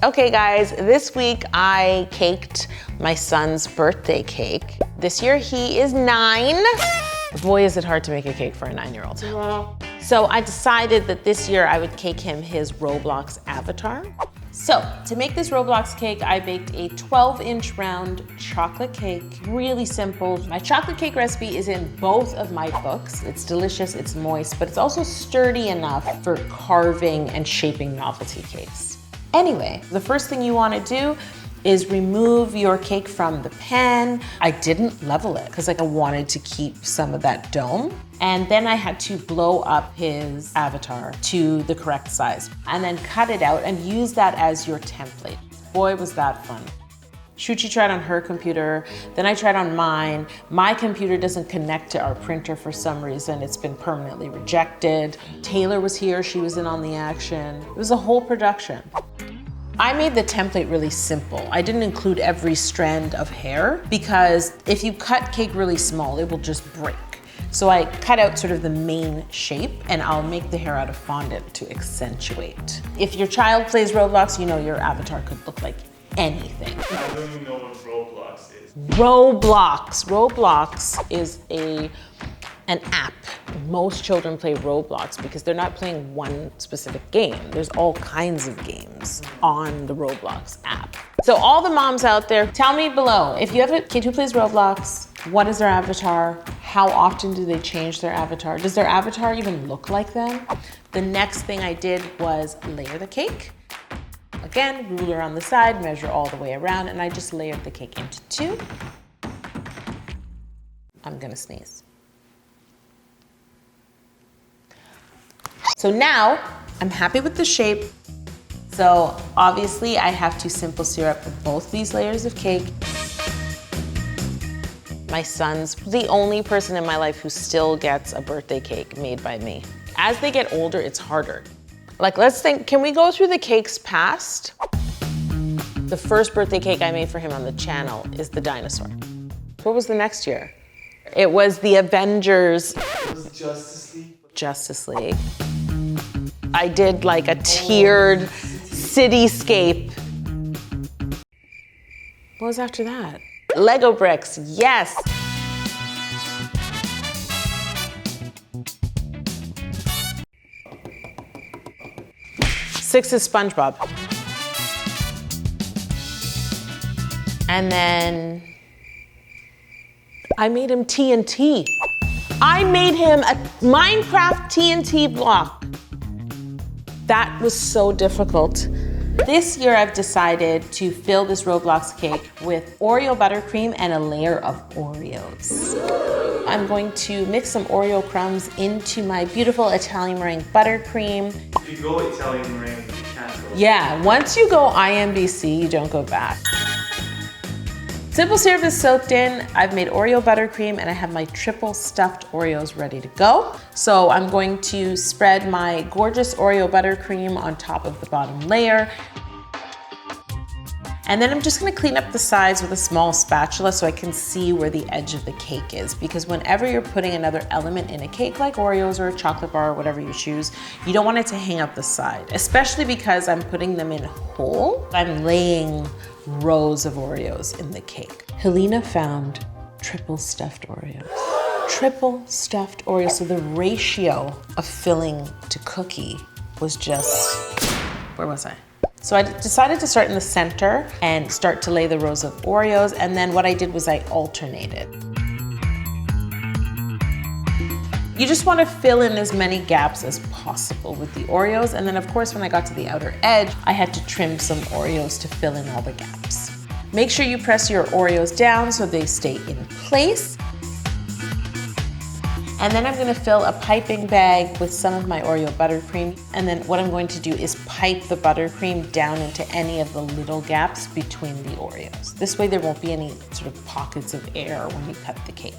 Okay guys, this week I caked my son's birthday cake. This year he is 9. Boy, is it hard to make a cake for a 9-year-old. So I decided that this year I would cake him his Roblox avatar. So to make this Roblox cake, I baked a 12-inch round chocolate cake, really simple. My chocolate cake recipe is in both of my books. It's delicious, it's moist, but it's also sturdy enough for carving and shaping novelty cakes. Anyway, the first thing you want to do is remove your cake from the pan. I didn't level it because I wanted to keep some of that dome. And then I had to blow up his avatar to the correct size and then cut it out and use that as your template. Boy, was that fun. Shuchi tried on her computer, then I tried on mine. My computer doesn't connect to our printer for some reason. It's been permanently rejected. Taylor was here, she was in on the action. It was a whole production. I made the template really simple. I didn't include every strand of hair because if you cut cake really small, it will just break. So I cut out sort of the main shape and I'll make the hair out of fondant to accentuate. If your child plays Roblox, you know your avatar could look like anything. I don't even know what Roblox is. Roblox is an app. Most children play Roblox because they're not playing one specific game. There's all kinds of games on the Roblox app. So all the moms out there, tell me below, if you have a kid who plays Roblox, what is their avatar? How often do they change their avatar? Does their avatar even look like them? The next thing I did was layer the cake. Again, ruler on the side, measure all the way around, and I just layered the cake into 2. I'm gonna sneeze. So now, I'm happy with the shape. So obviously I have to simple syrup both these layers of cake. My son's the only person in my life who still gets a birthday cake made by me. As they get older, it's harder. Like, let's think, can we go through the cakes past? The first birthday cake I made for him on the channel is the dinosaur. What was the next year? It was the Avengers. It was Justice League. Justice League. I did like a tiered cityscape. What was after that? Lego bricks, yes. Six is SpongeBob. And then I made him TNT. I made him a Minecraft TNT block. That was so difficult. This year I've decided to fill this Roblox cake with Oreo buttercream and a layer of Oreos. I'm going to mix some Oreo crumbs into my beautiful Italian meringue buttercream. If you go Italian meringue, you can't go. Yeah, once you go IMBC, you don't go back. Simple syrup is soaked in. I've made Oreo buttercream and I have my triple stuffed Oreos ready to go. So I'm going to spread my gorgeous Oreo buttercream on top of the bottom layer. And then I'm just gonna clean up the sides with a small spatula so I can see where the edge of the cake is. Because whenever you're putting another element in a cake like Oreos or a chocolate bar or whatever you choose, you don't want it to hang up the side, especially because I'm putting them in whole. I'm laying rows of Oreos in the cake. Helena found triple stuffed Oreos. Triple stuffed Oreos, so the ratio of filling to cookie was just, where was I? So I decided to start in the center and start to lay the rows of Oreos, and then what I did was I alternated. You just want to fill in as many gaps as possible with the Oreos, and then of course when I got to the outer edge, I had to trim some Oreos to fill in all the gaps. Make sure you press your Oreos down so they stay in place. And then I'm gonna fill a piping bag with some of my Oreo buttercream. And then what I'm going to do is pipe the buttercream down into any of the little gaps between the Oreos. This way there won't be any sort of pockets of air when we cut the cake.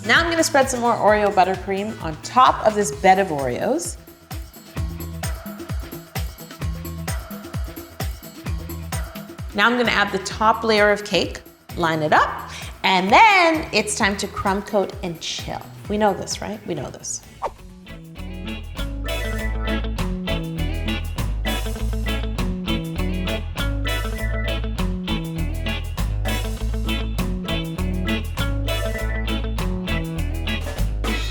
Now I'm gonna spread some more Oreo buttercream on top of this bed of Oreos. Now I'm gonna add the top layer of cake, line it up, and then it's time to crumb coat and chill. We know this, right? We know this.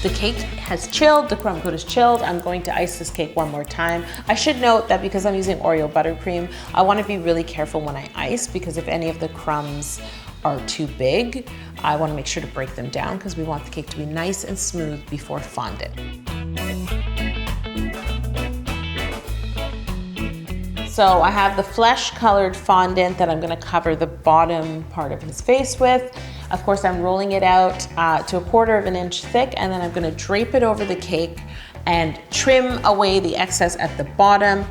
The cake has chilled, the crumb coat is chilled. I'm going to ice this cake one more time. I should note that because I'm using Oreo buttercream, I want to be really careful when I ice, because if any of the crumbs are too big, I want to make sure to break them down because we want the cake to be nice and smooth before fondant. So I have the flesh-colored fondant that I'm going to cover the bottom part of his face with. Of course, I'm rolling it out to 1/4 of an inch thick, and then I'm going to drape it over the cake and trim away the excess at the bottom.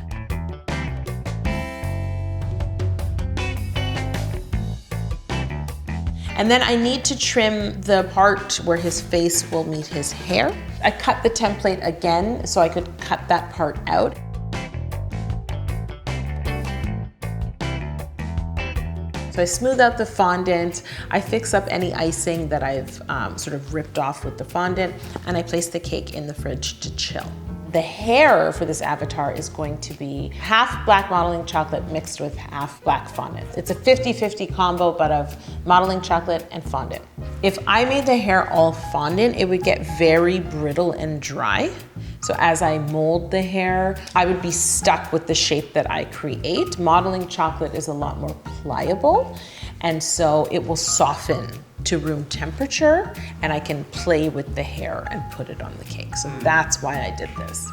And then I need to trim the part where his face will meet his hair. I cut the template again so I could cut that part out. So I smooth out the fondant, I fix up any icing that I've sort of ripped off with the fondant, and I place the cake in the fridge to chill. The hair for this avatar is going to be half black modeling chocolate mixed with half black fondant. It's a 50-50 combo, but of modeling chocolate and fondant. If I made the hair all fondant, it would get very brittle and dry. So as I mold the hair, I would be stuck with the shape that I create. Modeling chocolate is a lot more pliable, and so it will soften to room temperature, and I can play with the hair and put it on the cake. So that's why I did this.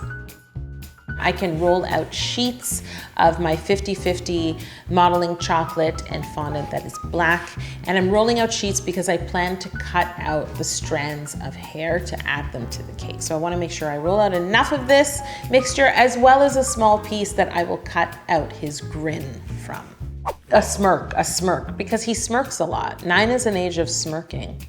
I can roll out sheets of my 50-50 modeling chocolate and fondant that is black. And I'm rolling out sheets because I plan to cut out the strands of hair to add them to the cake. So I want to make sure I roll out enough of this mixture, as well as a small piece that I will cut out his grin from. A smirk, because he smirks a lot. 9 is an age of smirking.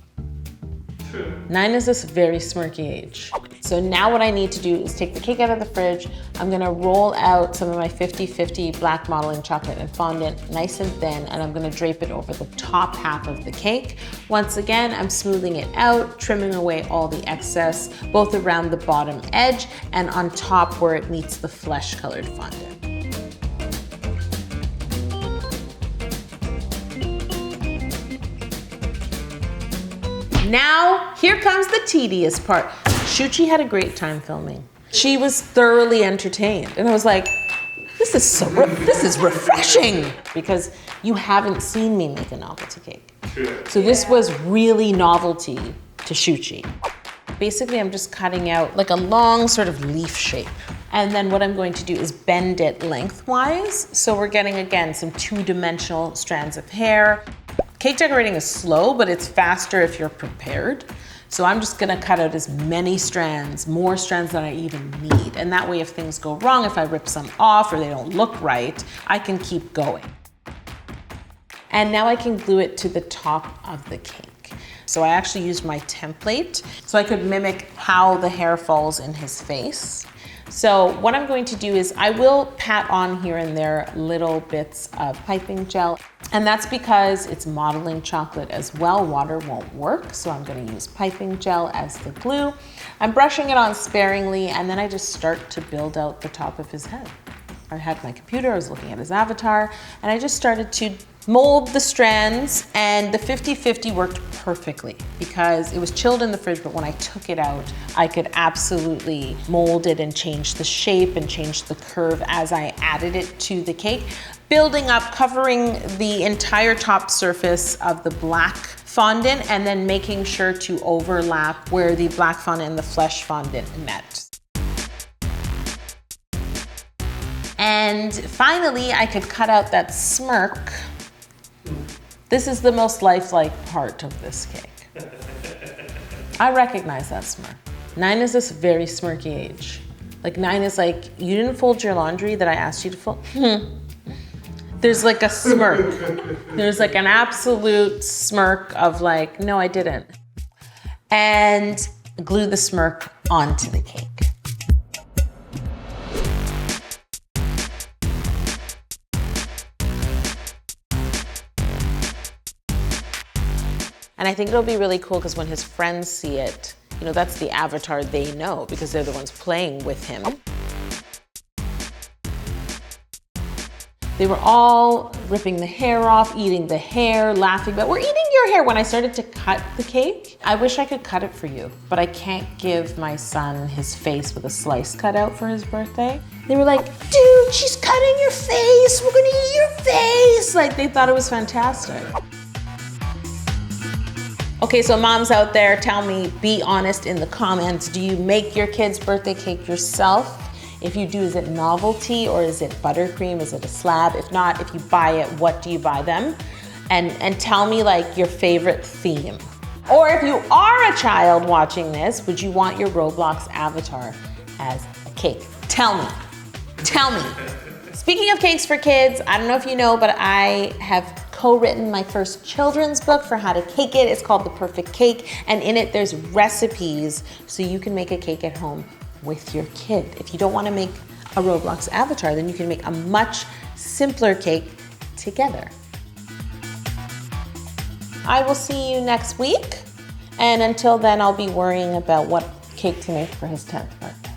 True. 9 is this very smirky age. So now what I need to do is take the cake out of the fridge. I'm gonna roll out some of my 50-50 black modeling chocolate and fondant nice and thin, and I'm gonna drape it over the top half of the cake. Once again, I'm smoothing it out, trimming away all the excess, both around the bottom edge and on top where it meets the flesh-colored fondant. Now, here comes the tedious part. Shuchi had a great time filming. She was thoroughly entertained. And I was like, this is refreshing, because you haven't seen me make a novelty cake. True. So this was really novelty to Shuchi. Basically, I'm just cutting out like a long sort of leaf shape. And then what I'm going to do is bend it lengthwise. So we're getting, again, some 2-dimensional strands of hair. Cake decorating is slow, but it's faster if you're prepared. So I'm just gonna cut out as many strands, more strands than I even need. And that way, if things go wrong, if I rip some off or they don't look right, I can keep going. And now I can glue it to the top of the cake. So I actually used my template so I could mimic how the hair falls in his face. So what I'm going to do is I will pat on here and there little bits of piping gel. And that's because it's modeling chocolate as well. Water won't work, so I'm going to use piping gel as the glue. I'm brushing it on sparingly, and then I just start to build out the top of his head. I had my computer, I was looking at his avatar, and I just started to mold the strands, and the 50-50 worked perfectly because it was chilled in the fridge, but when I took it out, I could absolutely mold it and change the shape and change the curve as I added it to the cake, building up, covering the entire top surface of the black fondant, and then making sure to overlap where the black fondant and the flesh fondant met. And finally, I could cut out that smirk. This is the most lifelike part of this cake. I recognize that smirk. 9 is this very smirky age. Like 9 is like, you didn't fold your laundry that I asked you to fold? There's like a smirk. There's like an absolute smirk of like, no, I didn't. And glue the smirk onto the cake. And I think it'll be really cool because when his friends see it, you know, that's the avatar they know because they're the ones playing with him. They were all ripping the hair off, eating the hair, laughing, but we're eating your hair. When I started to cut the cake, I wish I could cut it for you, but I can't give my son his face with a slice cut out for his birthday. They were like, dude, she's cutting your face. We're gonna eat your face. Like, they thought it was fantastic. Okay, so moms out there, tell me, be honest in the comments. Do you make your kid's birthday cake yourself? If you do, is it Novelty or is it buttercream? Is it a slab? If not, if you buy it, what do you buy them? And tell me like your favorite theme. Or if you are a child watching this, would you want your Roblox avatar as a cake? Tell me, tell me. Speaking of cakes for kids, I don't know if you know, but I have co-written my first children's book for how to cake it. It's called The Perfect Cake, and in it there's recipes so you can make a cake at home with your kid. If you don't want to make a Roblox avatar, then you can make a much simpler cake together. I will see you next week, and until then I'll be worrying about what cake to make for his 10th birthday.